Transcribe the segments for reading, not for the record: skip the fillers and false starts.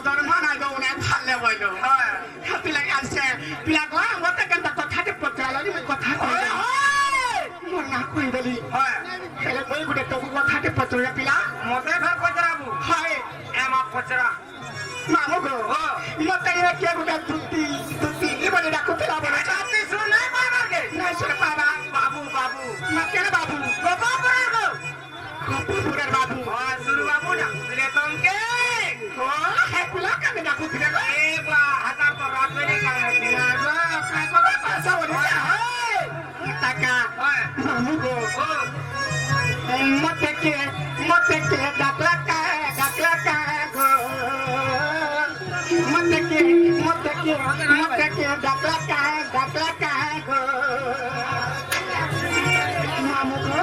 তোর মানা দৌ না ভালে বইলো পিলা আসছে পিলা গো মতে কেন কথাতে পচালানি মই কথা কই মোর না কই দেলি হেলে মই গুটে তো কথাতে পচরা পিলা মতে ফের পচরাবু হয় এমা পচরা মামু গো মতে এ কে গুটে দুটি ইবনে ডাকো পিলা বলে আপনি শুনে বাবাকে নাই শুনে বাবা বাবু বাবু না কেন বাবু গোপাপুরের গো গোপাপুরের বাবু শুরু বাবু না তুলে তমকে ও হে পিলা কেন ডাকো পিলা গো এ বা হাতা তো রাত মেরে কাজ পিলা গো কাই কথা পাসা বলি টাকা মামু গো মতে কে ডাকলা কা গো মতে কে ডাকলা কা গো মামু গো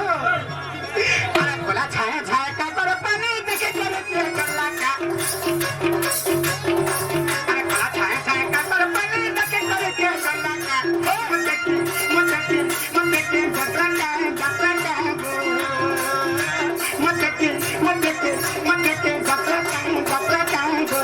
আরে কোলা ছায়া ছায়া কা করে পানি দেখে করে করলা কা আরে কোলা ছায়া ছায়া কা করে পানি দেখে করে করলা কা মতে কে ডাকলা কা গো মতে কে ডাকলা কা গো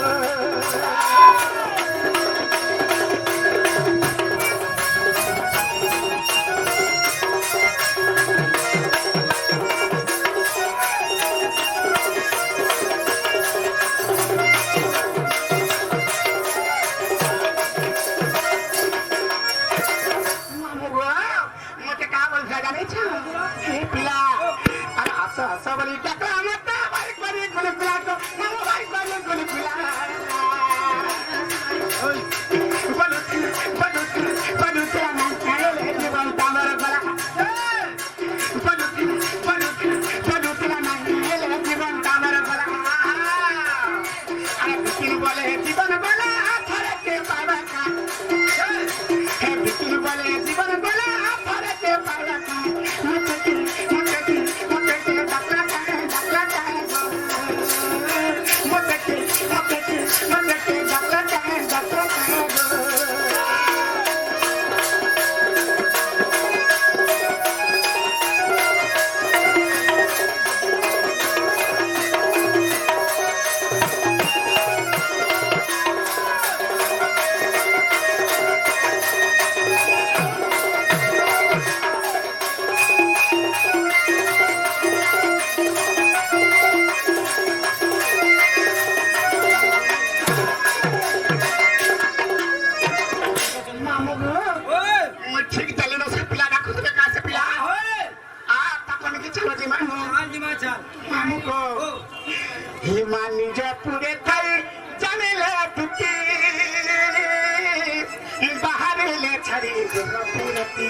हिमानी जयपुरे थाई जाने ले तुकी बाहर ले छड़ी गोरखपुरती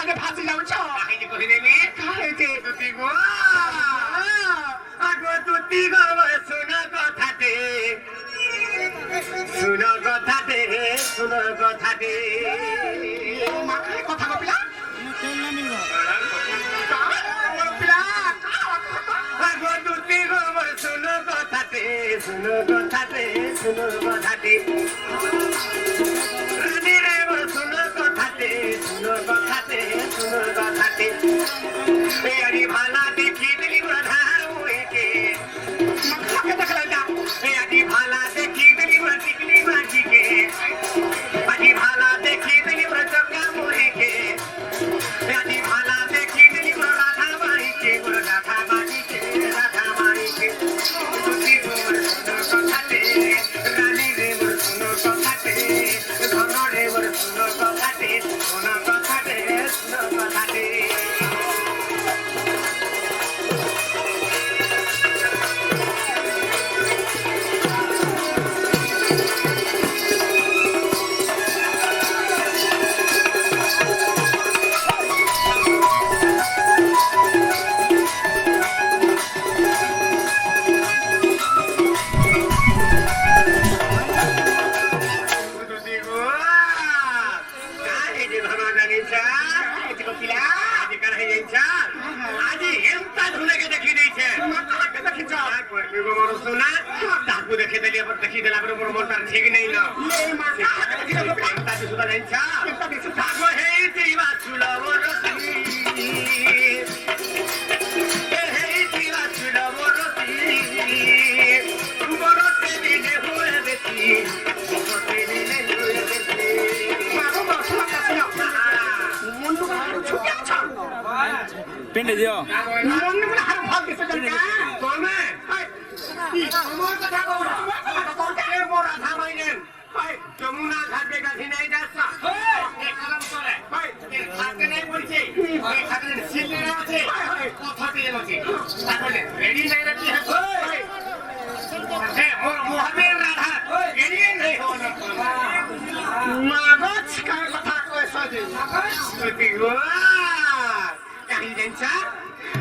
কানে ভাসি যাচ্ছ কাহিনী কহি দেবি কাহিনী তুতি গো আগো তুতি গো শুন কথাতে শুন কথাতে শুন কথাতে মাথায় কথা কপিলা আগো তুতি গো শুন কথাতে শুন কথাতে শুন কথাতে রানী রে শুন কথাতে শুন কথাতে শুন কথাতে এই ভালা দেখি দিলি বাধার হইকে মাথাকে দেখলে যা এই ভালা দেখি দিলি টিকলি বাজিকে আদি ভালা দেখি দিলি চকা মুহিকে আদি ভালা দেখি দিলি রাধা মাইকে রাধা মাইকে রাধা মাইকে তুই গোর শুন কথাতে রানী রে শুন কথাতে ধন রে শুন কথাতে শুন কথাতে শুন কথাতে पिंड दियो মন মনে হার ভাগ দিছে জানা তোমে আমার কথা কও এ মোর রাধা মাইনেন যমুনা ঘাটে গাছি নাই যাচ্ছা এই কালাম করে এই ঘাটে নাই বলছে এই ঘাটে সিলেরা আছে কথাতে এলোছে তাহলে রেডি নাই রাখি হে মোর মোহামের রাধা রেডি নাই হলো মাগছ কার কথা কয় সাজে তুই গো কাহি দেনছা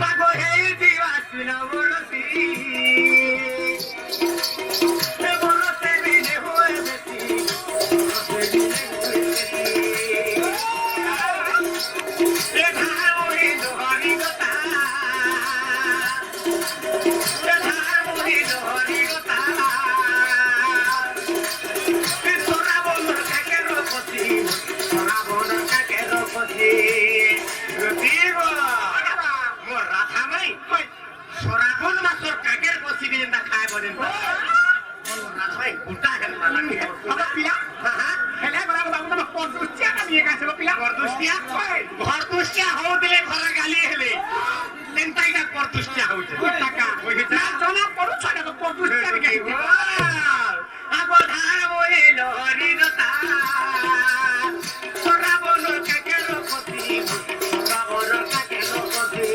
পাগো হেই দিবা শুনা বলছি এ বলতে বিনে হয়ে বেশি এ ধার ওই দোহারি কথা এ ধার ওই দোহারি কথা এ সোনা বন্ধ থাকে রপতি সোনা বন্ধ থাকে রপতি রতিব মোর রাধা মাই সরাবন মাছর কাকের বসি যেটা খায় বলেন রাধা মাই গোটা হেল লাগে বাবা পিলা হেলে বড় বাবু তো পরদুষ্টিয়া কা নিয়ে গেছে পিলা পরদুষ্টিয়া ঘর দুষ্টিয়া হও দিলে ঘরে গালি হেলে তেনটাইটা পরদুষ্টিয়া হইছে টাকা বুঝিতা জানা পড়ু ছড়া তো পরদুষ্টিয়া কে আগো ধার ওই লহরি রতা সরাবন কাকের রপতি সরাবন কাকের রপতি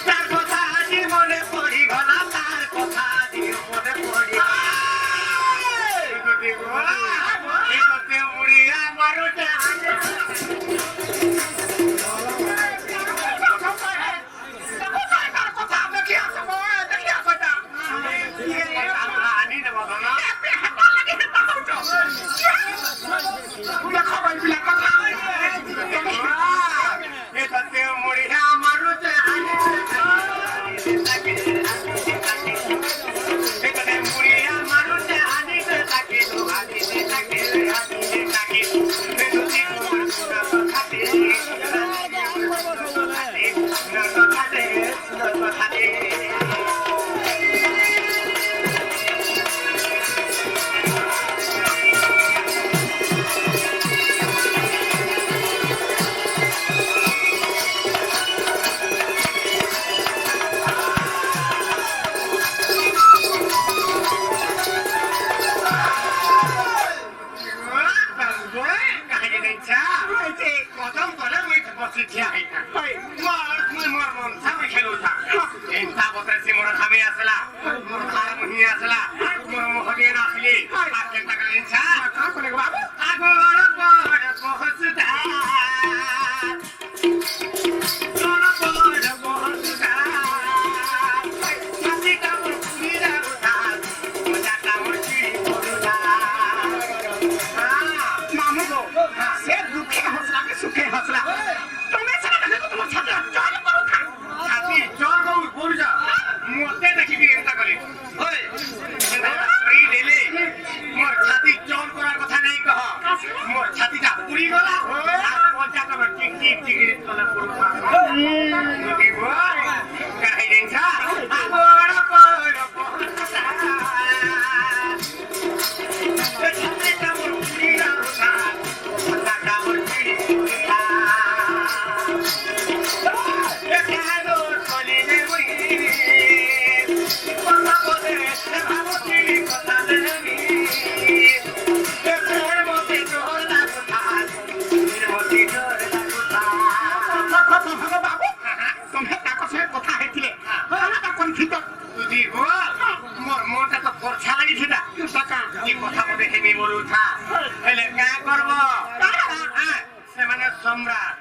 তার কথা আজি মনে পড়ি গলা তার কথা আজি মনে পড়ি এই মুড়ি আমার কথা আমরা কি আছে দেখি আছে তা আনি দেব না পুরা খবর পিলা কথা এটাতে মুড়ি আমার এটাতে মুড়ি আমার আনি থাকে আনি থাকে আনি থাকে Kalau kurang. Nanti boy. Kahit din siya. Agora para pohasa. Kasi kamu tidak usah. Mata kamu tidak usah. Dekado kali dewi. Papa boleh. Kamu tidak kata dewi. Dekado tidur lakukan. Tidur lakukan. तुम्हें ताको से কথা হেতিলে হানা কোন ঠিক তুই গো মোর মোটা তো পরছা লাগি ছিলা টাকা কি কথা বলে হেমি মোর উঠা হেলে কা করব সেমানে সম্রাট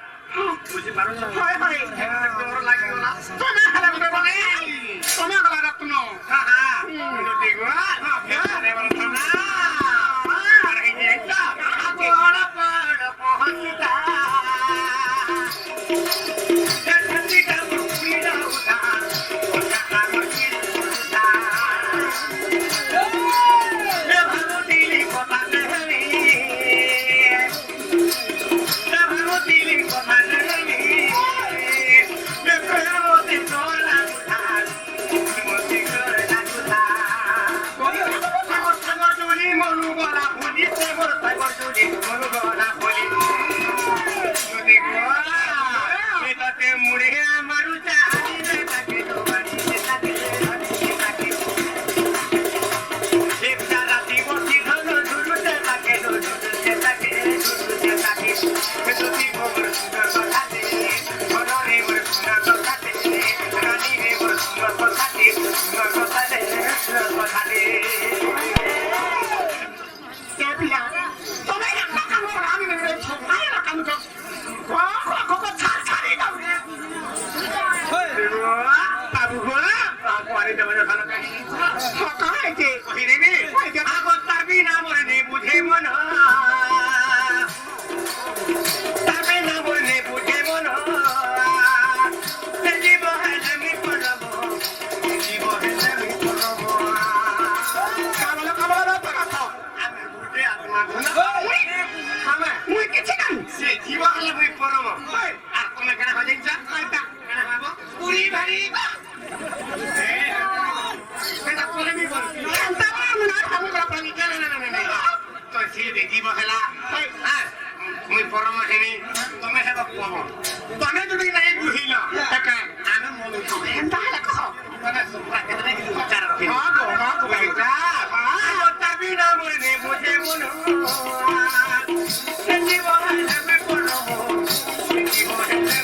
বুঝি পারছ হয় হয় হেলে তোর লাগিও না তুমি হালা বলে বলে তুমি গলা রাখনো হ্যাঁ হ্যাঁ তুই গো হেলে বল না আর এই যে এটা আগোড় পড় পৌঁছতা সত্যিটা মুক্তিটা উঠা ওটা মুক্তিটা উঠা এ ভালো দিলি কথা দেবি এ ভালো দিলি কথা দেবি এ প্রেমতে তোলা উঠা প্রেমতে তোলা উঠা সাগর জুলি মনু গলা ফুলি সাগর জুলি মনু গলা ফুলি যদি গোয়া এটাতে মুড়ে আমার চালি রে তাকে দোবানি রে তাকে তাকে একটা রাতি বসি ধরো ঝুলুতে তাকে ঝুলুতে তাকে ঝুলুতে তাকে যদি মোর সুন্দর কথাতে মনরে মোর সুন্দর কথাতে রানী রে মোর সুন্দর কথাতে সুন্দর কথাতে সুন্দর কথাতে কে পিলা তুমি একটা কাম আমি রে ছোটাই না কাম তো কো ছাড় ছাড়ি দাও বাবু গো বাবু আরে দেবে ভালো কাহি সকালে যে কহি দেবি আগত তাবি না মরনে বুঝে মন তাবি না মরনে বুঝে মন জীব হেলে মি পড়ব জীব হেলে মি পড়ব কাবলা কথা আমি বুঝে আত্মা ধনা আমি মুই কিছু নাই সে জীব হেলে মি পড়ব আর তুমি কেন হইছ কয়টা কেন হবো পুরি ভারি এটা করে মি বল এন্তা আমি না আমি বলা পানি তো সে দেখিব হেলা মুই পরম হেনি তুমি হেব পরম তুমি যদি নাই বুঝিল টাকা আমি মন এন্তা হলা কহ মানে সুপ্রা কেনে কি বিচার রাখি হ্যাঁ গো বেটা তাবি না মনে বুঝে মন জীব হেলে মে পরম জীব হেলে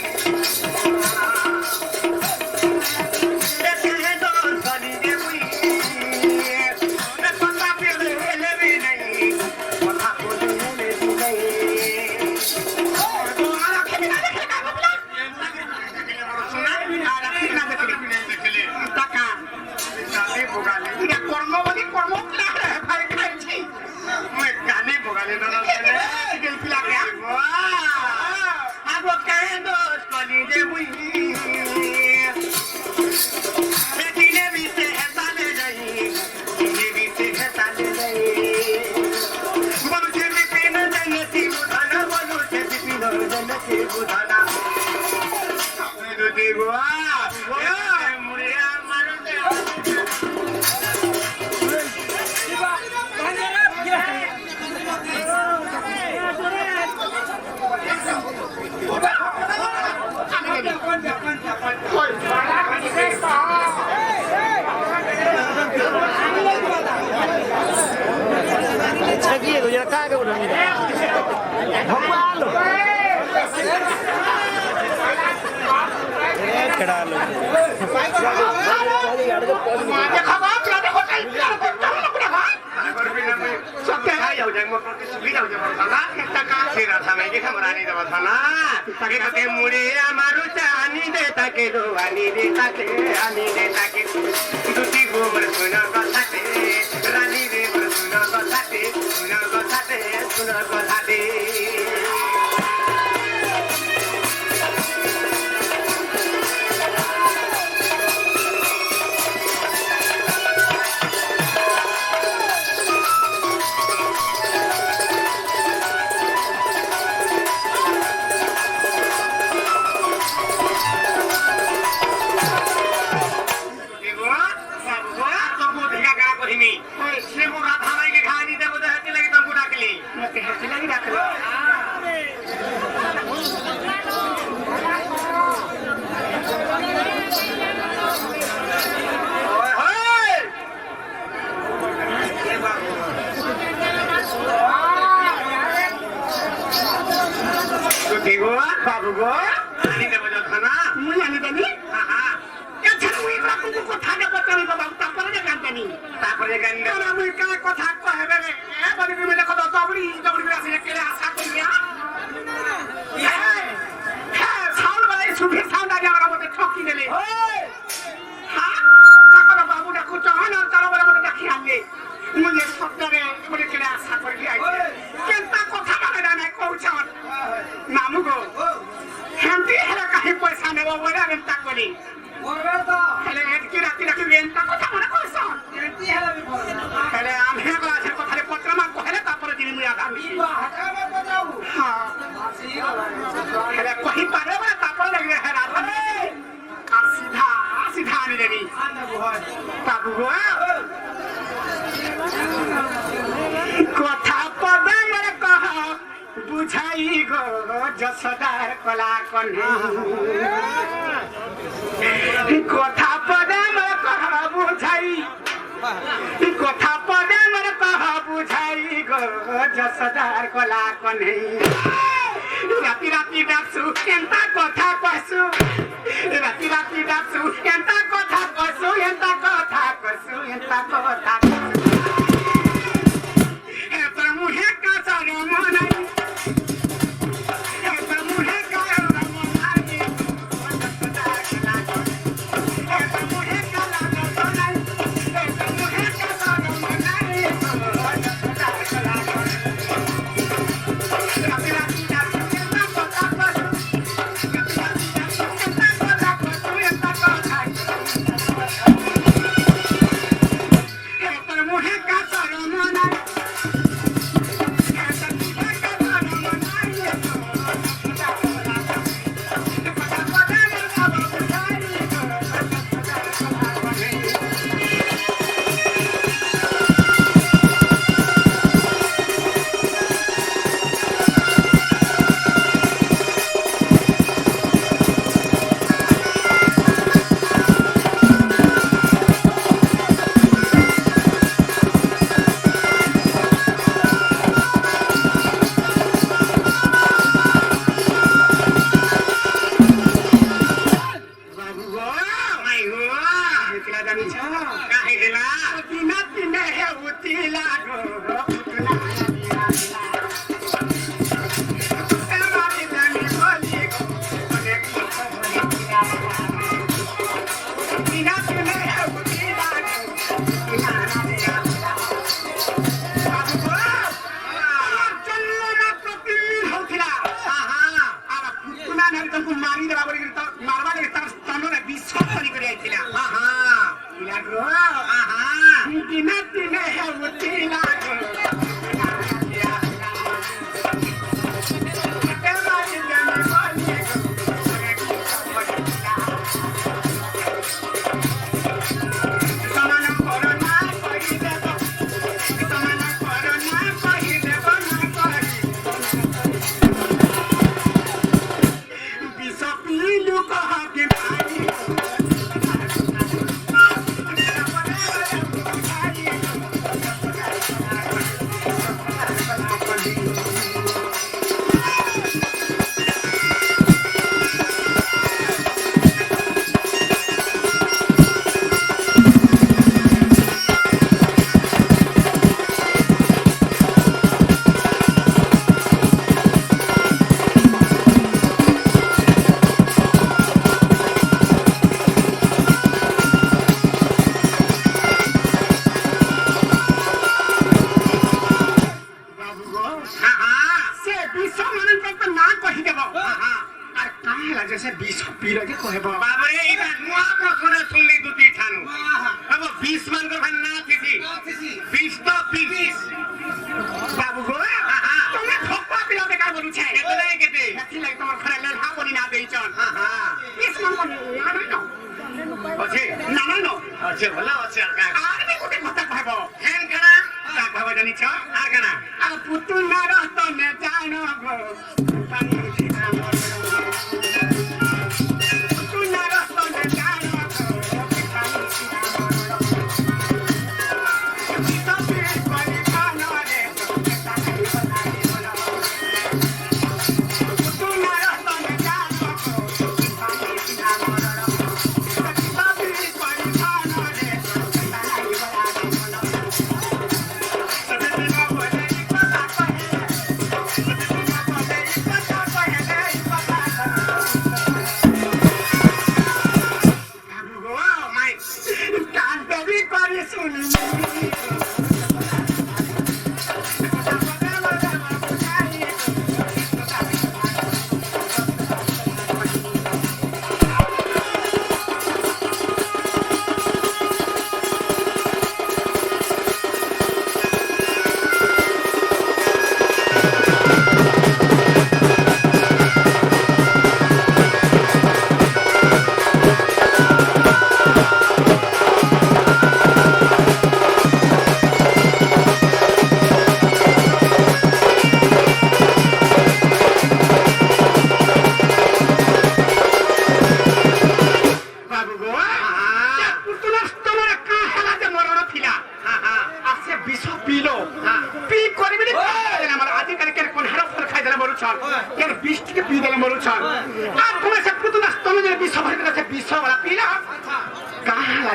দেখে দর গলি রে মুই কথা পেলে হেলে বি নাই কথা বলে হেলে বি নাই আর খেলে না দেখে না বলা টাকা এটা কর্ম বলি কর্ম ভাই খাইছি গেল পিলা কে Seguido, ya caga una mira. Quedarlo. माझ्या खावा तुला ते होटल मुड़े हमारो चानी दे ताके दो आनी दे ताके दुटी गोबर सुना कथाते रानी रे सुना कथाते सुना कथाते আনি দেব যথা মুই আনি দেনি এছাড়া মুই এগুলা তুমি কথা নে পচারি বাবা তারপরে যে কান্তানি তারপরে গান আর আমি কাই কথা কহবে রে এ বলি তুমি দেখো তো দবড়ি করে আসে কেড়ে আশা করি না হ্যাঁ সাউন্ড বালে সুখে সাউন্ড আগে আমার মধ্যে ঠকি দিলে হ্যাঁ দেখো না বাবু দেখো চহন আর তারা বলে মধ্যে দেখি আনলে মুঝে সপ্তাহে বলে কেড়ে আশা করি আইছে কেনতা কথা মানে না কৌছন নামু গো হেন্তি হেরা কাহি পয়সা নেব বলে আমি তা করি হেলে এতকি রাতি রাতি রেন্তা কথা মনে করছ হেলে আমি হেগলা আছে কথারে পত্রমা কহেলে তারপরে দিন মুই আগামী হ্যাঁ হেলে কহি পারে বলে তারপরে লাগবে হেরা আর সিধা সিধা আনি দেবি বাবু গো কথা পদে মরে কহ বুঝাই গো যশোদার কলা কন্যা কথা পদে মরে কহ বুঝাই কথা পদে মরে কহ বুঝাই গো যশোদার কলা কন্যা রাতি রাতি ডাকছু কেনতা কথা কইছু রাতি রাতি ডাকছু কেনতা কথা কইছু এন্তা কথা কইছু এন্তা কথা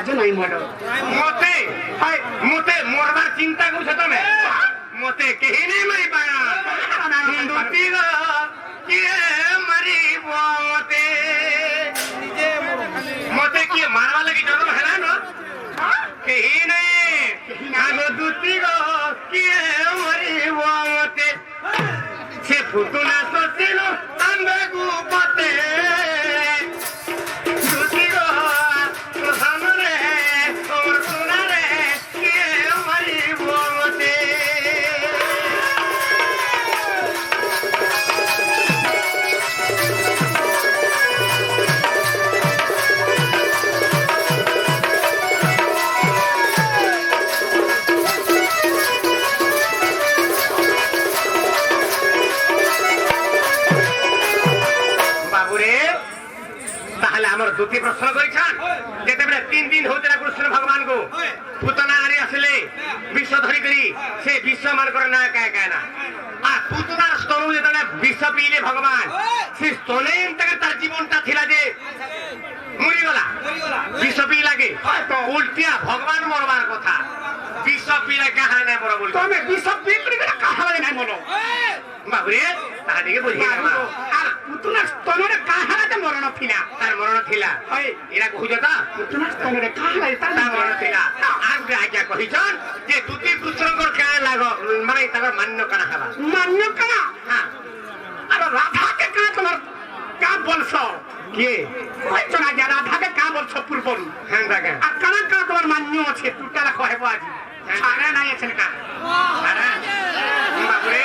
लाज नहीं मोर मते हाय मते मोरबार चिंता को तमे मते केही नहीं मरी पाया दुती गो किए मरी मते मते किए मारवा लगी जन्म हैला न केही नहीं आगो दुती गो किए मरी मते से फुटुना सोचिलो आंबे गुपते दुती गो सामने और सुनारे किए मरी मते दुती प्रश्न करते 3 दिन होता कृष्ण भगवान को पुतना आरी आसले विश्व धरी करी से विश्व मानकर ना क्या कहना आ पुतना स्तन जो विश्व पीले भगवान से स्तने तार जीवनटा थिला जे मरी गला विश्व पी लागे तो उल्टिया भगवान मरबार कथा विश्व पीला कहा ना मर बोल तमे विश्व पी करी कहा नहीं मनो बाबुरे तादिके बुझी আর পুতুনা স্তনরে কাহারাতে মরণ থিলা तार मरण थिला হয় एरा कहूजता পুতুনা স্তনরে কাহারাতে তার तार मरण थिला आगे आज्ञा कहिछन जे दुती पुत्रकर का लागो माने तार मान्य कना हबा মান্য কানা हां আর রাধাকে কানা তোমার কা বলছো के কই চনা যা রাধাকে কা বলছো পূর্বরু हां दागा আর কানা কা তোমার মান্য আছে টুটালা কহেব আজি ছাড়া নাই আছে না सारा बाबुरे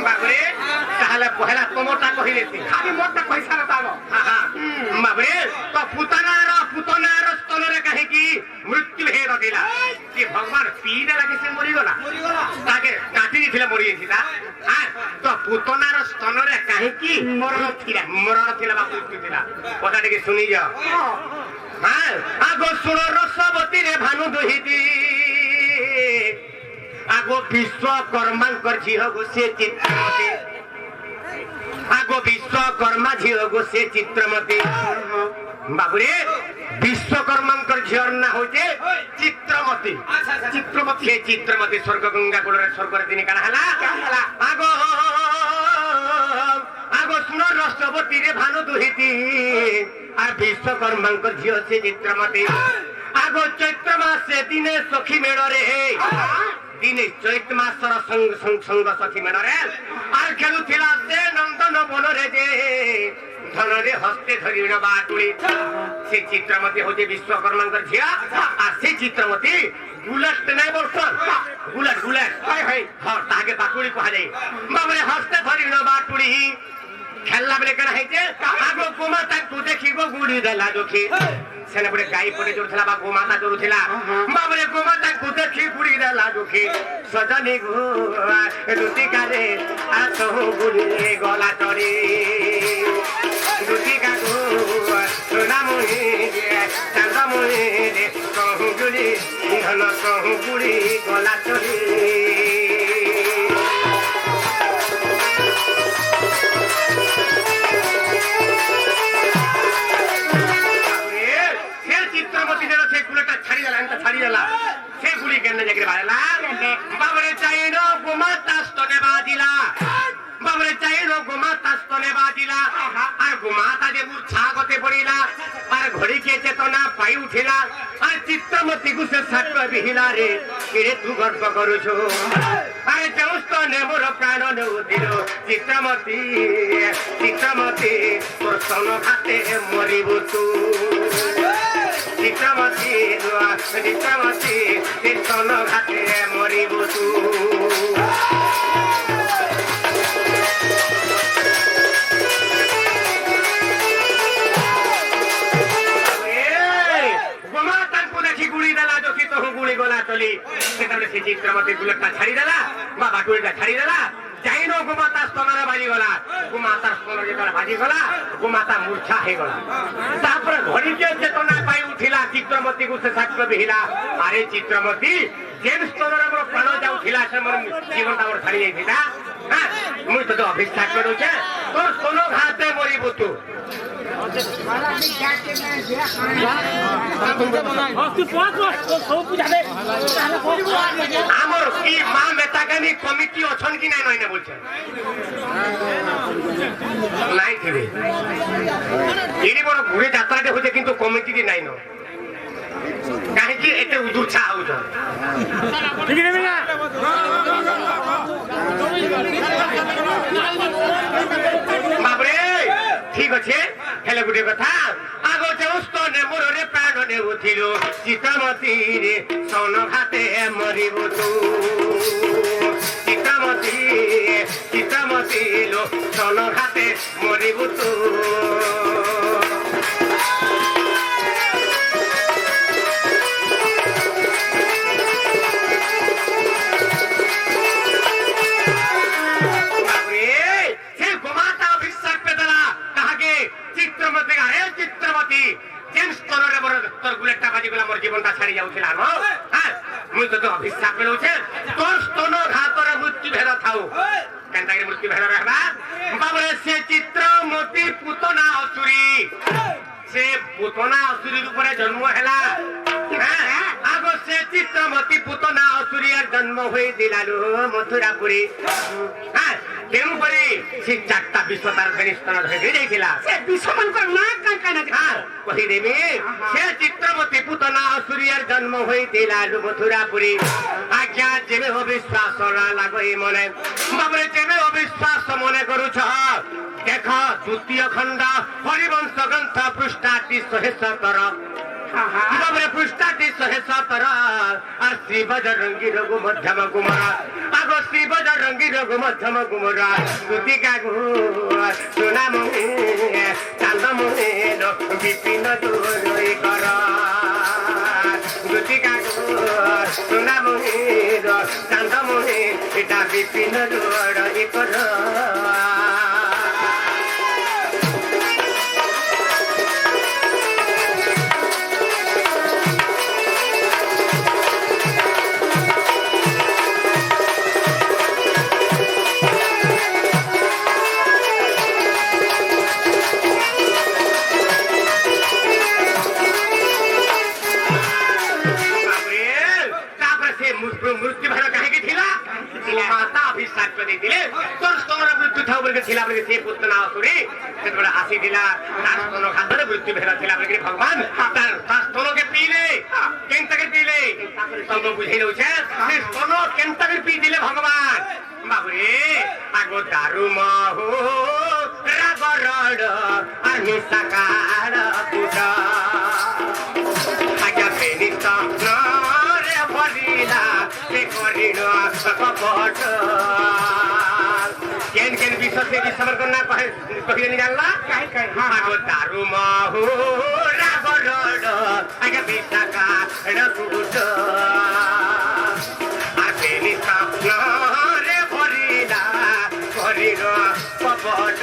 बाबुरे ताहले पहला तमोटा कहिलेती খালি মোরটা পয়সা রাতালো हां हां बाबुरे तो पुतनार स्तनरे काहे की मृत्यु हे रदिला कि भगवान पी देला कि से मरी गला ताके काटी दिथिला मरी जेतिला हां तो पुतनार स्तनरे काहे की मरण थिला बा मृत्यु थिला कथा टिके सुनी जा हां आगो सुन रसवती रे भानु दोहिती आगो विश्वकर्मा कर झिह गो से चित्रमती आगो विश्वकर्मा झिह गो से चित्रमती बाबुरे विश्वकर्मा कर झियर ना होचे चित्रमती चित्रमती से चित्रमती स्वर्ग गंगा कूल रे स्वर्ग रे दिने काना हला आगो आगो सुन रसवती रे भानु दोहिती आ विश्वकर्मा कर झिह से चित्रमती आगो चैत्र मासे दिने सखी मेड़ रे दिने चैत मासर संग संग संग सखी मेड़ रे आर खेलुथिला से नंदन बन रे जे धन रे हस्ते धरिण बाटुली से चित्रमती होजे विश्वकर्मा झिया आ से चित्रमती बुलेट नहीं बोलसन बुलेट बुलेट हाय हाय हां ताके बाटुली कहा जाय बाबरे हस्ते धरिण बाटुली खेलला बेले कना हैजे आगो गोमाता को देखिबो गुडी देला जोखी सेने बड़े गाई पड़े जोरथला बा गोमाता जोरथला बाबरे गोमाता को देखि गुडी देला जोखी सजनी गो रुति काले आ तो गुडी गला चरी रुति का गो सोना मोही चांदा मोही कहू गुडी धन कहू गुडी गला चरी से गुली करने जगह बारला बाबरे चाहिए गोमाता स्तने बाजिला बाबरे चाहिए गोमाता स्तने बाजिला और गोमाता जे मूर्छा गते पड़िला और घड़ी के चेतना पाई उठिला और चित्रमती को से साक्ष बिहिला रे केरे तू गर्व करू छो अरे जौस्तो ने मोर प्राण ने उदिलो चित्रमती चित्रमती तोर स्तन खाते मरिबो तू चित्रमती चित्रमती स्तन खाते मरिबो तू चली से चित्रमती बुलेटा छाड़ी देला बा बाटुलीटा छाड़ी देला जाइनो गोमाता स्तनरे बाजी गला गोमाता स्तन जेतला बाजी गला गोमाता मूर्छा हे गला तापर घड़ी के चेतना पाई उठिला चित्रमती को से साक्ष बिहिला अरे चित्रमती जेन स्तनरे मोर प्राण जाउथिला से मोर जीवन तावर छाड़ी जाइथिला हां मुई तो अभिशाप करू छे तोर स्तन घाते मरी बुतु আমার কি মা মেতাকানি কমিটি অছন কি নাই নয় না বলছে নাই থিবে এনি বড় ঘুরে যাত্রাটা হচ্ছে কিন্তু কমিটি নাই ন কাহিকি এতে উদুচ্ছা হউছ বাবরে ঠিক আছে হেলে গুটে কথা আগ যেমন স্তনে মোরে প্রাণ নেউছিল চিতামতি রে সন ঘাতে মরিব তু চিতামতি চিতামতি লো সন ঘাতে মরিব তু জীবনটা ছাড়ি যাচ্ছিল মুই তো অভিশাপ মিলুছে তোর স্তন ঘাতরে মৃত্যু ভেদ থাও কেনটা মৃত্যু ভেদ রাখবা বাবরে সে চিত্রমতি পুতনা অসুরী সে পুতনা অসুরীর উপরে জন্ম হেলা আগ সে চিত্রমতি পুতনা অসুরী আর জন্ম হয়ে দিলালু মথুরাপুরী তেমনি সে চারটা বিশ্ব তার স্তন ধরে যাইছিলা সে বিশ্বমানকর না কাই কাই না কহিদেবী সে চিত্রমতি পুতনা অসুরিয়ার জন্ম হইতিলাল মথুরাপুরী আজ্ঞা যেবে অবিশ্বাস লাগই মনে বাবরে যেবে অবিশ্বাস মনে করুছ দেখ দ্বিতীয় খণ্ড হরিবংশ গ্রন্থ পৃষ্ঠাটি 117 বাবরে পৃষ্ঠাটি 117 আর শ্রী বজরঙ্গী রঘু মধ্যম কুমার আগ শ্রী বজরঙ্গী রঘু মধ্যম কুমার দুতিকা গু সোনা মুহে চাঁদ মুহে বিপিন দোরই কর দুতিকা গু সোনা মুহে চাঁদ মুহে এটা বিপিন দোরই কর ভগবান তার স্তনকে পিলে কেনটাকে পিলে তব বুঝাই রয়েছে স্তন কেনটাকে পি দিলে ভগবান বাবুরে আগ দারু মহু রাগ রড আর মিশাকার পুট আজ্ঞা পেনি স্তনরে ভরিলা সে করিল কপট কেন কেন বিশ্বর সে বিশ্বর কন্যা কহিলে নি জানলা আগ দারু মহু রাগ রড আজ্ঞা মিশাকার পুট আর পেনি স্তনরে ভরিলা করিল কপট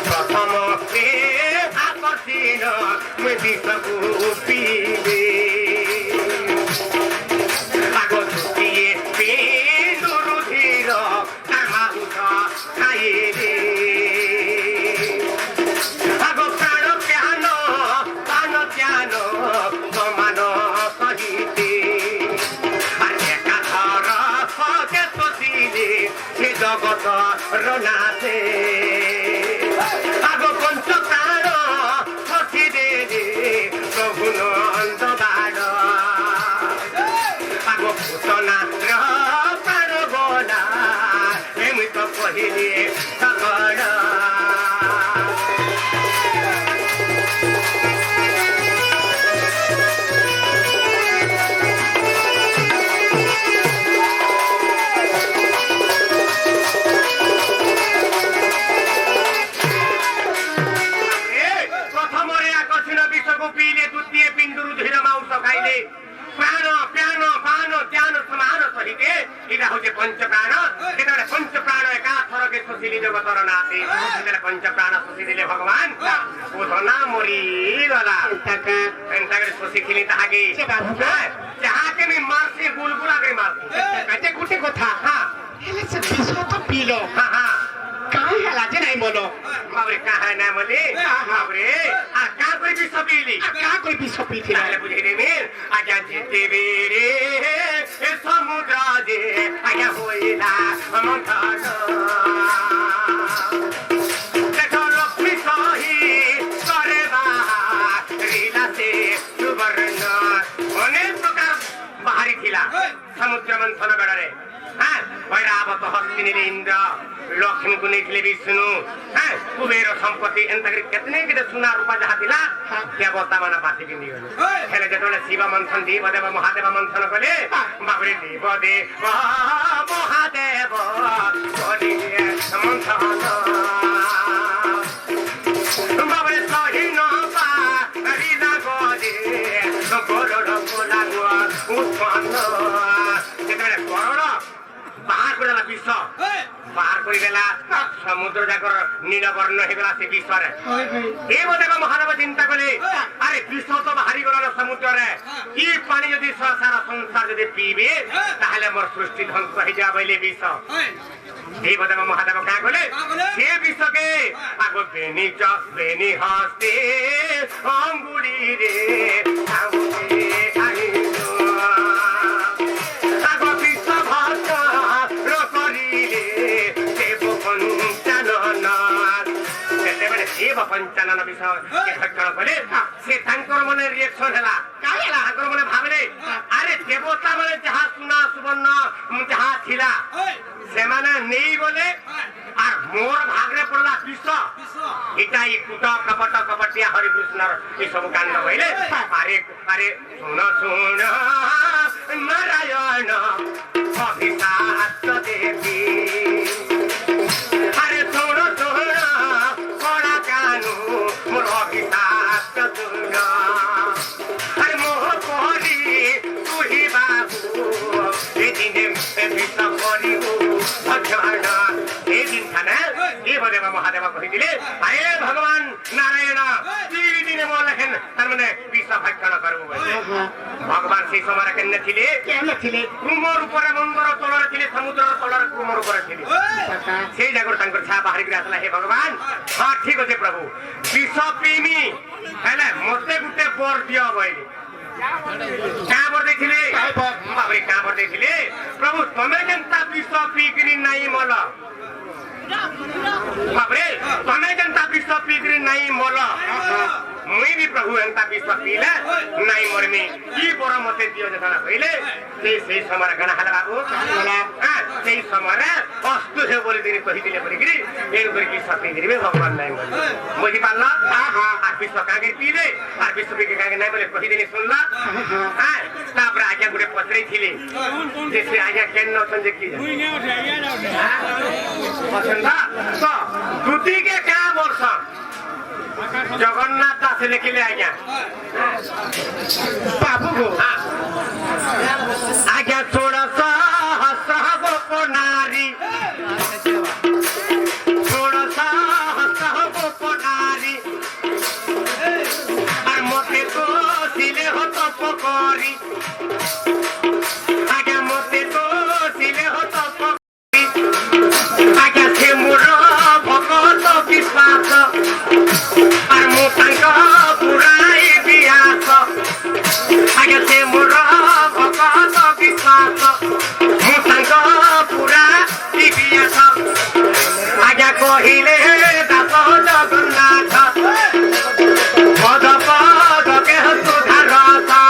প্রথম আকর্ষণ বিশ্বকু পিবে আগ ধুতিয়ে পেন্দুরুধির মাউস খাইবে আগ প্রাণ জ্ঞান প্রাণ জ্ঞান সমান সহিতে আর একাধর হতে শশিলে সে জগত রনাথে আগ পঞ্চ প্রাণ শশী দে প্রভু নন্দ বাড় আগ পুতনা প্রাণ বলা এমনি তো কহিলে সকল প্রথমরে আকর্ষণ বিশ্বকু পিলে দ্বিতীয় পিণ্ডুরু ধীর মাংস খাইলে প্রাণ প্রাণ প্রাণ জ্ঞান সমান সহিতে এটা হচ্ছে পঞ্চপ্রাণ যেটা পঞ্চপ্রাণ একাথরকে শোষিলি জগতর নাথে সেটা পঞ্চপ্রাণ শোষি দিলে ভগবান পুতনা মরি গলা এন্টাকে শোষি খিলি তাহাকে যাহাকে আমি মারছি বুলবুলা করে মারছি কাটে গুটে কথা হেলে সে বিষ তো পিলো কাই হেলা যে নাই बोलो बाबरे कहाँ ना बोले बाबरे कहाँ कोई भी सपीली क्या कोई भी सपी थी তাহলে বুঝে নেবেন আজ্ঞা যেতে বেরে এ সমুদ্র যে আজ্ঞা হইলা মন্থন দেখো লক্ষ্মী সহি করে বিলাসে সুবর্ণ অনেক প্রকার বাহারি ଥିଲା সমুদ্র মন্থন বেড়ারে হ্যাঁ ঐরাবত হস্তি নিলে ইন্দ্র লক্ষ্মীକୁ ନେଇଥିଲେ ବିଷ୍ଣୁ হ্যাঁ କୁବେର ସମ୍ପତ୍ତି ଏନ୍ତା କରି କେତେ କେତେ ସୁନା ରୂପା ଯାହା ଥିଲା ଦେବତା ମାନେ ବାଟିକି ନେଇଗଲେ ହେଲେ ଯେତେବେଳେ ଶିବ ମନ୍ଥନ ଦେବ ଦେବ ମହାଦେବ ମନ୍ଥନ କଲେ ବାବରେ ଦେବ ଦେବ ମହାଦେବ କରିଲେ ମନ୍ଥନ ବାବରେ ସହି ନ ପାରିଲା ଗରେ ଗରଡ଼ ଗୋଲାଗୁଆ ଉତ୍ପନ୍ନ ଯେତେବେଳେ ଗରଡ଼ ବାହାର କରିଦେଲା ବିଷ ବାହାର କରିଦେଲା ସମୁଦ୍ର ଯାକର ନୀଳବର୍ଣ୍ଣ ହେଇଗଲା ସେ ବିଷରେ ଦେବଦେବ ମହାଦେବ ଚିନ୍ତା କଲେ ଆରେ ବିଷ ତ ବାହାରି ଗଲା ସମୁଦ୍ରରେ ଇ ପାଣି ଯଦି ସାରା ସଂସାର ଯଦି ପିଇବେ ତାହେଲେ ମୋର ସୃଷ୍ଟି ଧ୍ୱଂସ ହେଇଯିବ ବୋଇଲେ ବିଷ ଦେବଦେବ ମହାଦେବ କାଁ କଲେ ସେ ବିଷକେ ଆଗ ବେନି ହସ୍ତେ ଅଙ୍ଗୁଳିରେ पंचानन विषय घटना कले से तांकर मने रिएक्शन हैला काय हैला तांकर मने भाबले अरे देवता माने जहा सुना सुवर्ण जहा थिला से माने नेई बोले आर मोर भागरे पड़ला विष इटा ई कुटा कपट कपटिया हरि कृष्णर ई सब कांड होइले अरे अरे सुन सुन नारायण अभिशाप देवी अरे सुन सुन मोर अभिशाप सुन अरे मोह परी तुही बाबू ए दिने विष करिबु भक्षण ए दिन खाना देवदेव महादेव कहिदिले अरे भगवान नारायण ई दिने मोर लेखन तार माने विष भक्षण करबु भगवान से समय केने थिले केने थिले कुमर ऊपर मंदर तलर थिले समुद्र तलर कुमर ऊपर थिले से जागर तांकर छा बाहर गिरा आसला हे भगवान हां ठीक अछि प्रभु विष पीमी हेले मते गुटे बर दियो बोइली का बर देखिले बाबरे का बर देखिले प्रभु तमे जनता विष पीकरी नाही मल बाबरे तमे जनता विष पीकरी नाही मल मुई भी प्रभु एंता विष पीले नाही मरमी की बर मते दियो जथा कइले से समय गणा हला बाबू हां से समय अस्तु हे बोली दिने कहि दिले परिगिरी एन करी की सती दिबे भगवान नाही बोली बुझी पाला हां आ विष कागे पीले आ विष पी के कागे नाही बोले कहि दिने सुनला हां तापर आज्ञा गुडे पत्रे थिले जैसे आज्ञा केन न संजे की मुई ने उठे आज्ञा पसंदा तो दुती के क्या वर्ष जगन्नाथ दास लिखिले आज्ञा बाबू को आज्ञा थोड़ा सा सहब को नारी थोड़ा सा सहब को नारी और मोते तो सिले हो तो पकोरी आज्ञा मोते तो सिले हो तो पकोरी आज्ञा से मुरो भगत विश्वास और मोतांका पुराई बियास आज्ञा से मुरो भगत विश्वास मोतांका पुरा बियास आज्ञा कहिले दास जगन्नाथ पद पद के सुधारता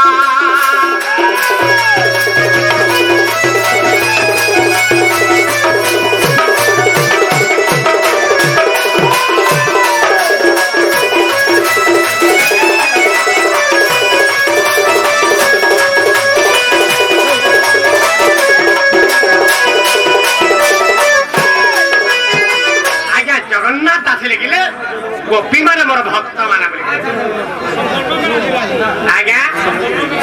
गोपी माने मोर भक्त माने बोली आज्ञा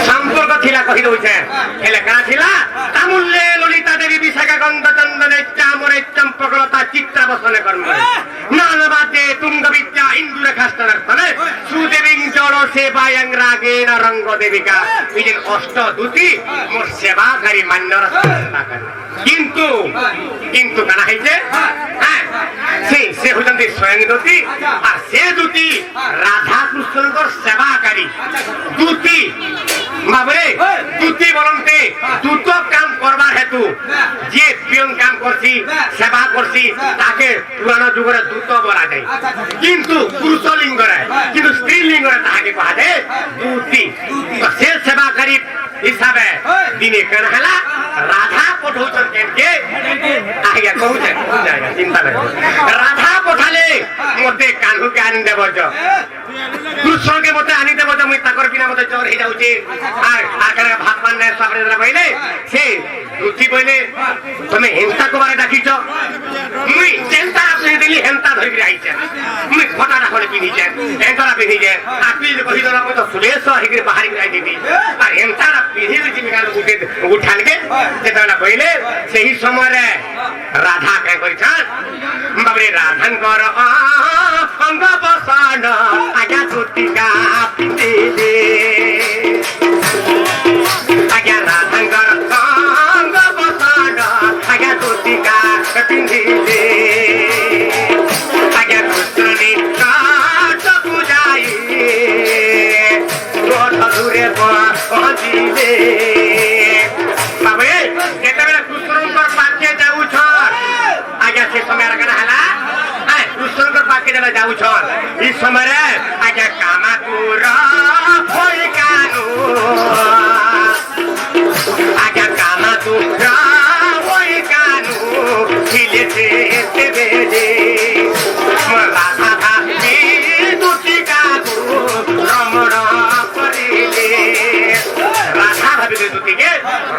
संपर्क थिला कहि दउछे हेले का थिला तामुल्ले ललिता देवी विशाखा गंध चंदने चामरे चंपकलता चित्ता बसने कर्म नानबाते तुंग विद्या इंदुर खास्तनर्तने सुदेवी जड़ सेवायं रागेण रंग देविका এই যে অষ্ট দূতি মোর সেবাকারী মান্যর সেবা করে কিন্তু কিন্তু কানা হইছে সে হচ্ছেন স্বয়ং দূতি আর সে দূতি রাধা কৃষ্ণঙ্কর সেবাকারী দূতি বাবরে দূতি বলতে দ্রুত কাম করবার হেতু যে পিয়ন কাম করছি সেবা করছি তাকে পুরানো যুগের দূত বলা যায় কিন্তু পুরুষ লিঙ্গরে কিন্তু স্ত্রী লিঙ্গরে তাকে কহা যায় দূতি সে সেবাকারী হিসাবে দিনে কেন হেলা রাধা পঠাউছেন কেনকে আজ্ঞা কহুছে চিন্তা নাই রাধা পঠালে মতে কানহুকে আনি দেব কৃষ্ণকে মতে আনি দেব মুই তাকর বিনা মতে চোর হয়ে যাଉଛି আর ভাত পান্না সাপড়ে বইলে সে রুচি বইলে তুমি হিংসা কবারে ডাকিছ মুই চেন্তা আপনি দিলি হেন্তা ধরি আইছে মুই ফটাটা করে পিঁধিছে হেন্তাটা পিঁধিছে আর তুই কহিদলা মুই তো সুলেশ হইকি বাহারি যাই দিবি আর হেন্তাটা পিঁধি দিছি মিকাল উঠানকে যেতবেলা বইলে সেই সমୟରେ রাধা কে কইছান বাবরে রাধাঙ্কর অঙ্গ বসন আজ্ঞা তুতিকা পিঁধিলে আজ্ঞা রাধাঙ্কর অঙ্গ বসন আজ্ঞা তুতিকা পিঁধিলে আজ্ঞা কৃষ্ণনি কাট পূজাই ক্রোধ দূরে পহଞ୍ଚିলে বাবরে যেতবেলা কৃষ্ণঙ্কর পাখে যাଉଛନ୍ আজ্ঞা সে সময় কেন হেলা কৃষ্ণঙ্কর পাখে যেটা যাଉଛନ୍ এই সমୟରେ আজ্ঞা কামাতুর হই কানু আজ্ঞা কামাতুর হই কানু খিলেছে এতে বেদে রাধা ভাবি দুটি কাকু রমণ করিলে রাধা ভাবি দুটিকে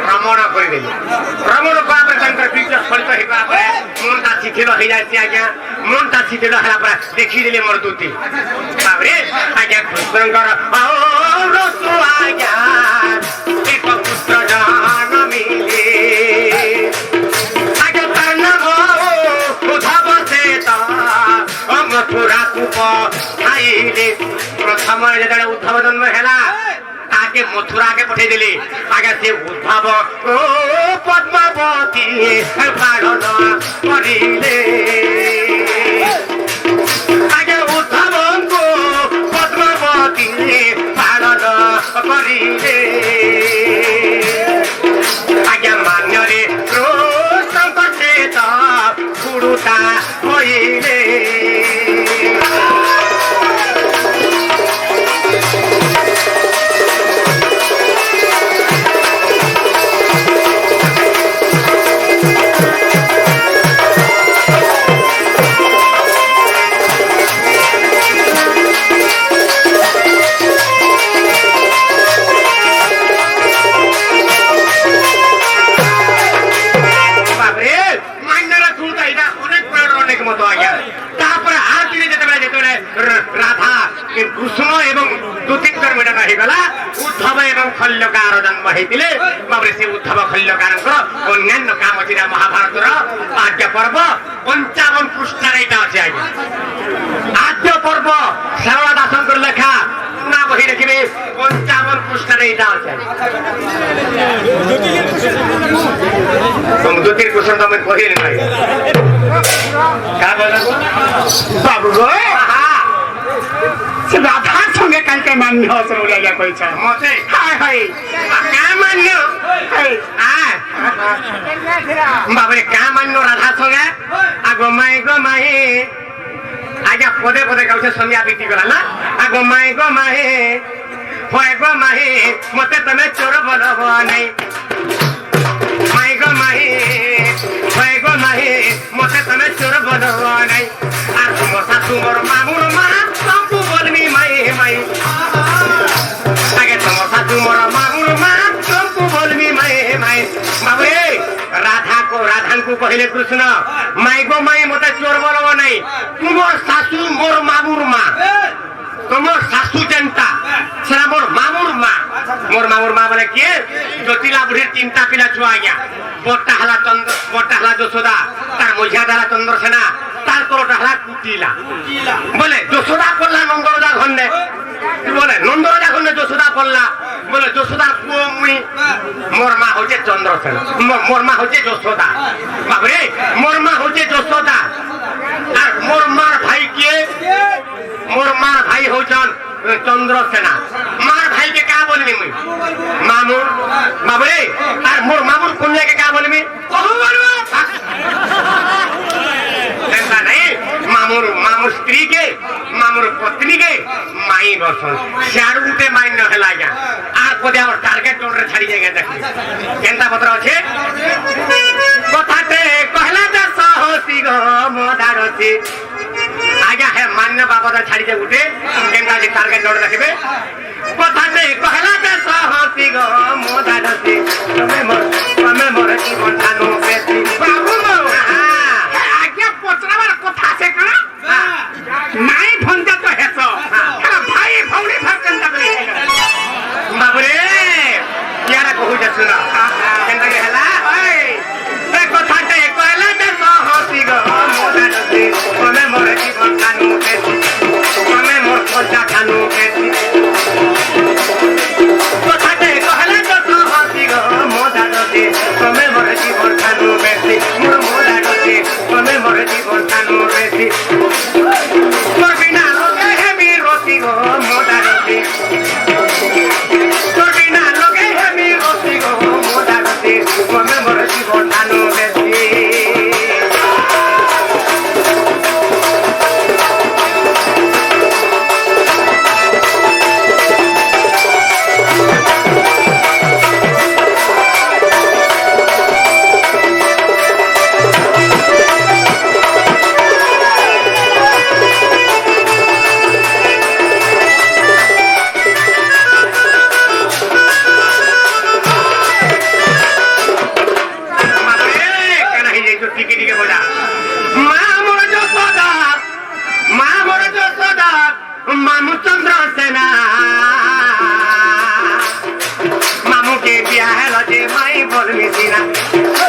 রমণ করিদেলে রমণ করা পরে তাଙ୍କର বীর্য ସ୍ଫଳିତ ହେବା ପରେ ମନଟା ଶିଥିଳ ହେଇଯାଇଛି ଆଜ୍ଞା ମନଟା ଶିଥିଳ ହେଲା ପରେ ଦେଖିଦେଲେ ମୋର ଦୁତି ତାପରେ ଆଜ୍ଞା କୃଷ୍ଣଙ୍କର ଆଜ୍ଞା ଏକ ପୁତ୍ର ଜନ୍ମିଲେ ଆଜ୍ଞା ତାର ନାମ ଉଦ୍ଧବ ସେତ ମଥୁରାକୁ ପଠାଇଲେ ପ୍ରଥମରେ ଯେତେବେଳେ ଉଦ୍ଧବ ଜନ୍ମ ହେଲା তাকে মথুরাকে পঠিয়ে দিলে আগে সে উদ্ভব ও পদ্মাবতী পালন করিলে আগে উদ্ভবঙ্কু পদ্মাবতী পালন করিলে আগে মান্যরে কৃষ্ণঙ্ক চেত পুরুতা হইলে কৃষ্ণ এবং দুতিঙ্কর মেটানো হয়েগলা উদ্ধব এবং খল্যকার জন্ম হয়েছিল বাবরে সে উদ্ধব খল্যকারঙ্কর অন্যান্য কাম আছে মহাভারতর আদ্য পর্ব 55 পৃষ্ঠার এইটা আছে আজ্ঞা আদ্য পর্ব শ্যামলা দাসঙ্কর লেখা না বহি রেখিবে 55 পৃষ্ঠার এইটা আছে দুতির কুসুম তুমি কহিলি নাই বাবু গো রাধার সঙ্গে কালকে মান্য বলে কইছ মতে হায় হায় কা মান্য বাবরে কা মান্য রাধা সঙ্গে আগো মাই আজ্ঞা পদে পদে গাউছে সমিয়া বিটি গলা না আগো মাই হয় গো মাহি মতে তুমি চোর বলব নাই মাই গো মাহি হয় গো মাহি মতে তুমি চোর বলব নাই আর তোমার শাশু মোর মামুর মা সবু বলবি মাই আগে তোমার শাশু মোর মামুর মা সবু বলবি মাই বাবুরে রাধাঙ্কু কহিলে কৃষ্ণ মাই গো মাই মতে চোর বলব নাই তোমার শাশু মোর মামুর মা তোমার শাশু যেনটা সেটা মোর মামুর মা বলে কি জটিলা বুড়ির 3টা পিলা ছুয়া আজ্ঞা বড়টা হালা যশোদা তার মঝিয়া দালা চন্দ্রসেনা তার তলটা হলা কুটিলা বলে যশোদা করলা নন্দরাজা ঘন্নে বলে নন্দরাজা ঘন্নে যশোদা করলা বলে যশোদার পুয় মুই মোর মা হচ্ছে চন্দ্রসেন মোর মা হচ্ছে যশোদা বাবরে মোর মা হচ্ছে যশোদা আর মোর মার ভাই কে মোর মার ভাই হচ্ছেন চন্দ্রসেনা মার ভাইকে কা বলবি মুই মামুর বাবরে আর মোর মামুর কন্যাকে কা বলবি মামুর মামুর স্ত্রী কে মামুর পত্নী কে মাই বসন সিয়াড় উঠে মাইন্য হেলা গা আর কোদে আমার টার্গেট টোরে ছাড়ি জায়গা দেখি কেনতা পত্র আছে কথাতে কহলা যে সাহসী গো মদারছি আজ্ঞা হে মান্য বাবাদা ছাড়ি যে উঠে কেনতা যে টার্গেট টোরে দেখবে কথাতে কহলা যে সাহসী গো মদারছি তুমি মোর জীবন জানো বেশি বাবু আজ্ঞা পচরাবার কথা আছে কানা নাই ভঞ্জা তো হেছ ভাই ভৌড়ি ভাবছেন তবে বাবুরে ইয়ারা কহু যাচ্ছ না কেনতা কে হেলা এই কথাতে কইলা যে সাহসী গো মদারছি তুমি মোর জীবন জানো বেশি তুমি মোর পচা জানো বেশি কথাতে কহলা যে সাহসী গো মদারছি তুমি মোর জীবন জানো বেশি মোর মদারছি তুমি মোর জীবন জানো বেশি তোর বিনা লোকে হেমি রতি গো মদারছি তোর বিনা লোকে হেমি রতি গো মদারছি তুমি মোর জীবন জানো বেশি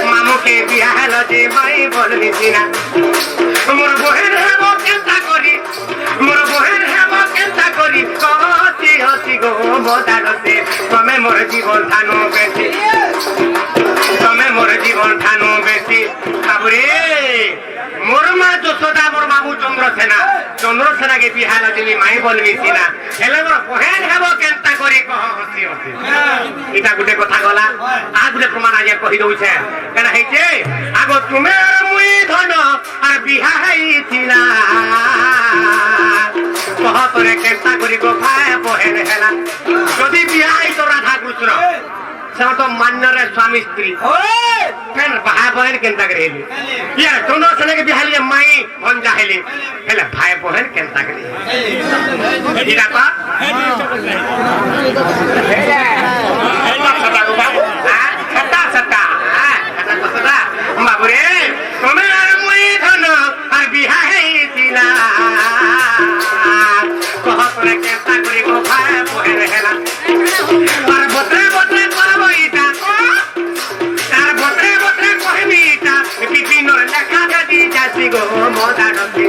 মামুকে বিয়া হেল যে মাই বলবি না মোর বহের হেব কেনতা করি মোর বহের হেব কেনতা করি কহতি হসি গো মদারতে তুমি মোর জীবন ঠানো বেশি তুমি মোর জীবন ঠানো বেশি বাবুরে মোর মা যশোদা মোর বাবু চন্দ্রসেনাকে বিয়া হেল যে মাই বলবি না হেলে মোর বহের হেব কেনতা করি কহতি হসি এটা গোটে কথা গলা আর গোটে প্রমাণ আজ কহি দউছে কেন হইছে আগ তুমি মুই ধন আর বিহা হইছিলা কহ তোরে কেনতা করি গো ভাই বহেন হেলা যদি বিয়া হইতো রাধা কৃষ্ণ সে তো মান্যরে স্বামী স্ত্রী কেন ভাই বহেন কেনতা করে হেলি ইয়া চন্দ্রসেনাকে বিয়া হইলে মাই ভঞ্জা হেলি হেলে ভাই বহেন কেনতা করে এটা পা বাবুরে তুমি আর মুই ধন আর বিহা হইছিলা কহ তোরে কেনতা করি গো ভাই বহেন হেলা আর বতরে বতরে করব ইটা তার বতরে বতরে কহিবি ইটা বিপিনর লেখা দি যাসি গো মদারতি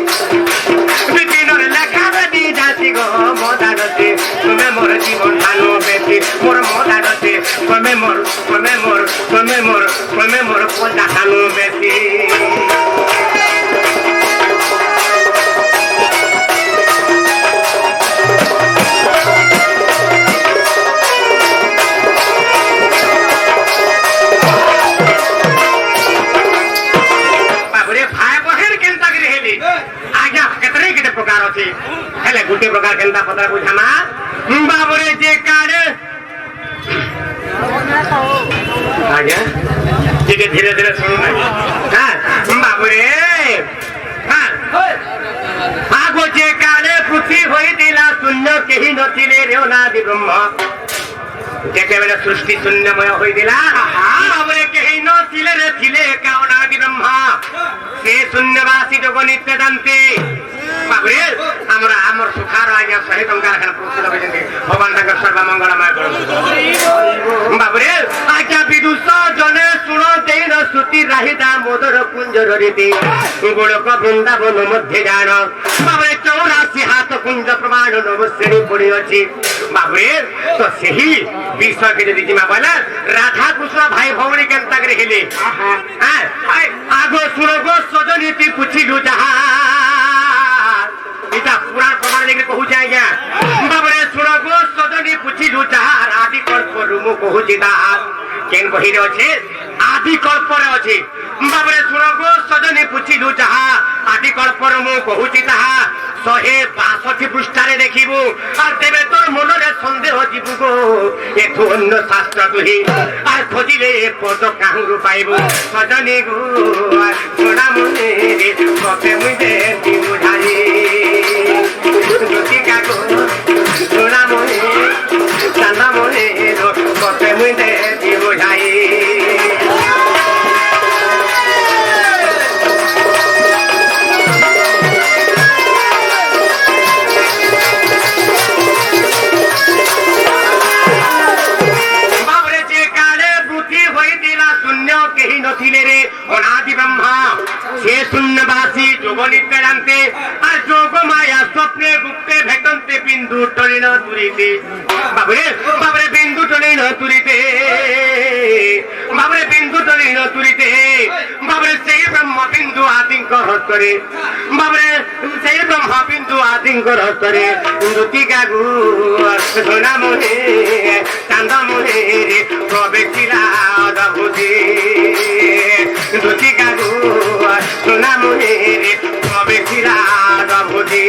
বিপিনর লেখা দি যাসি গো মদারতি তুমি মোর জীবন ভালো বেশি মোর মদারতি তুমি মোর পচা ভালো বেশি प्रकार अच्छे हेले गोटे प्रकार केनता पता बुझाना बाबरे जे कारे आज्ञा धीरे धीरे सुनो हाँ बाबरे हाँ आगो जे कारे पृथ्वी होई दिला शून्य केही नथिले रे अनादि ब्रह्म जेतेबेले सृष्टि शून्यमय होई दिला बाबरे केही नथिले रे थिले का अनादि ब्रह्म से शून्यवासी जग नित्य जानते बाबरे हमरा हमर सुखार आज्ञा सहित अंगार खान पुरुष लगे भगवान तक सर्व मंगलमय करो बाबरे आज्ञा विदुष जने शुण देन श्रुति राहिदा मोदर कुंजर रीति गोलक वृंदावन मध्य जान बाबरे 84 हाथ कुंज प्रमाण नव श्रेणी पड़ी अच्छी बाबरे तो सही विषय के यदि जिमा बोला राधा कृष्ण भाई भौणी केनता करे हेले आगो सुनगो सजनीति पुछिलु जहा इटा पुराण प्रमाण लेके कहू जाए क्या बाबरे सुनगो सजनी पुछिलु जहा आदि कल्प रुमु कहू जिदा केन कहि रे अछि आदि कल्प रे अछि बाबरे सुनगो सजनी पुछिलु जहा आदि कल्प रुमु कहू जिदा 162 पृष्ठारे देखिबु आर तेबे तोर मनरे संदेह जीवु गो एथु अन्य शास्त्र तुही आर खोजिले पद काहुरु पाइबु सजनी गो सोना मुने रे कते मुदे ती बुझाई ज्योतिका गो सोना मुने चांदा मुने रो कते मुदे ती बुझाई अनादि ब्रह्मा से शून्यवासी जोग नित्यान्ते और जोग माया स्वप्ने गुप्ते भेटन्ते बिंदु टलिन तुरीते बाबरे बाबरे बिंदु टलिन तुरीते बाबरे बिंदु टलिन तुरीते बाबरे से ब्रह्म बिंदु आदिंक हस्तरे बाबरे से ब्रह्म बिंदु आदिंक हस्तरे ज्योतिका गु सोना मुने चांदा मुने रे प्रवेशिला अद्भुते ज्योतिका गु सोना मुने रे प्रवेशिला अद्भुते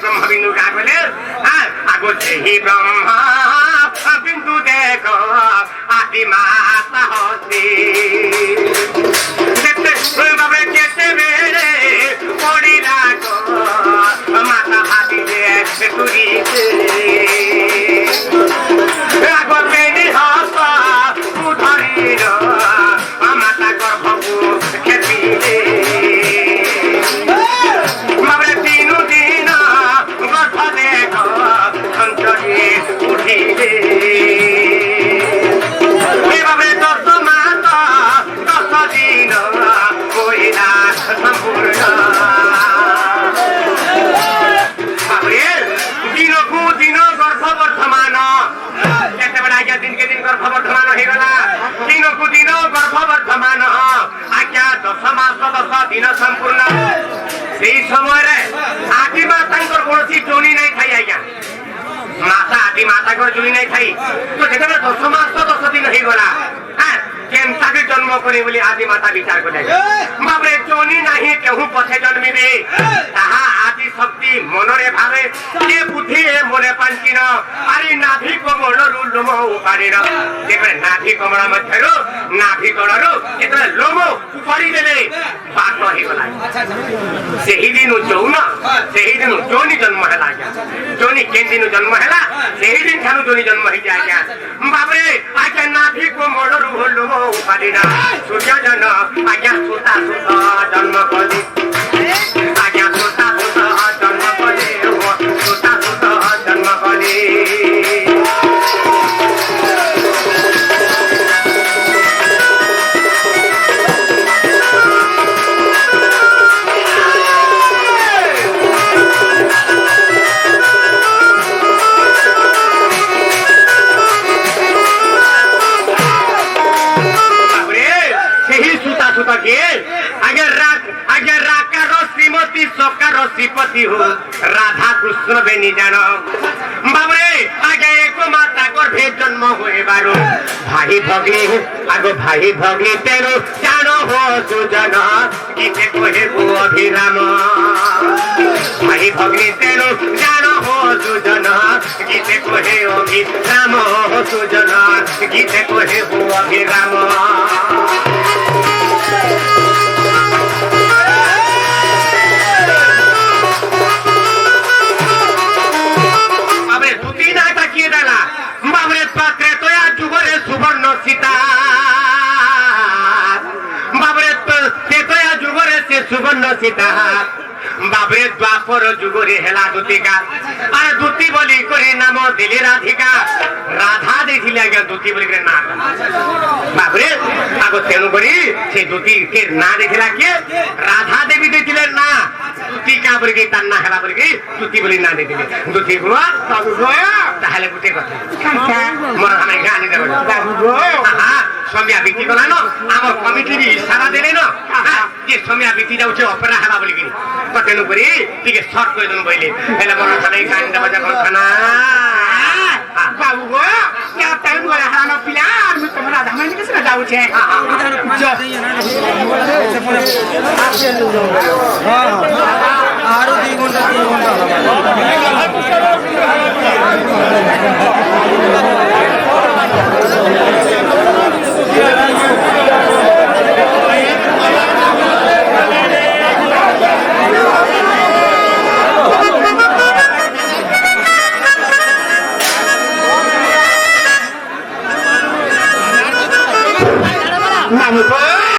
ब्रह्मबिंदु का बोले आगो ही ब्रह्म बिंदु देखो आदि माता होती बाबे केते बेरे पड़ी लागो माता भाभी दे तुरी आगो बेनी हसा उधरी रो माता गर्भको खेती दिन संपूर्ण से समय आदि माता कौन जोनी नहीं थी आज्ञा माता आदि माता जोनी नहीं थी तो जो 10 मास 10 दिन हो गला केमता भी जन्म करे बोली आदि माता विचार कर बाबरे जोनी नहीं केहू पछे जन्मिबे ताहा आदि शक्ति मनरे भावे के बुद्धि मने पांचिन आरी नाभि कमलरु लोम उपाड़िन देखरे नाभि कमल मध्यरु नाभि कणरु एतरे लोम उपाड़ी देले बात हो गला सेही दिन जोनी जन्म हला जोनी केन दिन जन्म हला सेही दिन थानु जोनी जन्म ही जाय बाबरे आके नाभि कमलरु लोम उपाड़िना सूर्य जन आज्ञा सुता जन्म करी आज्ञा सुता जन्म करी सुता जन्म करी श्रीमती सकार श्रीपति हो राधा कृष्ण बेनी जान बाबरे आगे एक माता गर्भे जन्म हुए बारो भाई भगनी आगो भाई भगनी तेरो जानो हो सुजन गीते कहे हो अभिराम भाई भगनी तेरो जानो हो सुजन गीते कहे अभिराम हो सुजन गीते कहे हो अभिराम दूतिका अरे दूती बोली करे नाम दिले राधिका राधा देखिले आज्ञा दूती बोली करे नाम बाबरे आगो तेणु करी से दूती के ना देखिला के राधा देवी देखिले ना दूतिका बोली के तान्ना हेला बोली के दूती बोली ना देखिले दूती बुआ बाबू गो ताहले गुटे কথা काका मोर हमें गानी देबो बाबू गो हां समिया बिक्री कला न हमर कमिटी री इशारा देले न जे समिया बिक्री जाउछे अपरा हेला बोली के कतेनु करी टिके शॉर्ट कर दन बइले हेला मोर हमें गानी देबो जा खाना बाबू गो या टाइम वाला हाना पिलार में तुम्हारा धमन के से जाऊ छे हां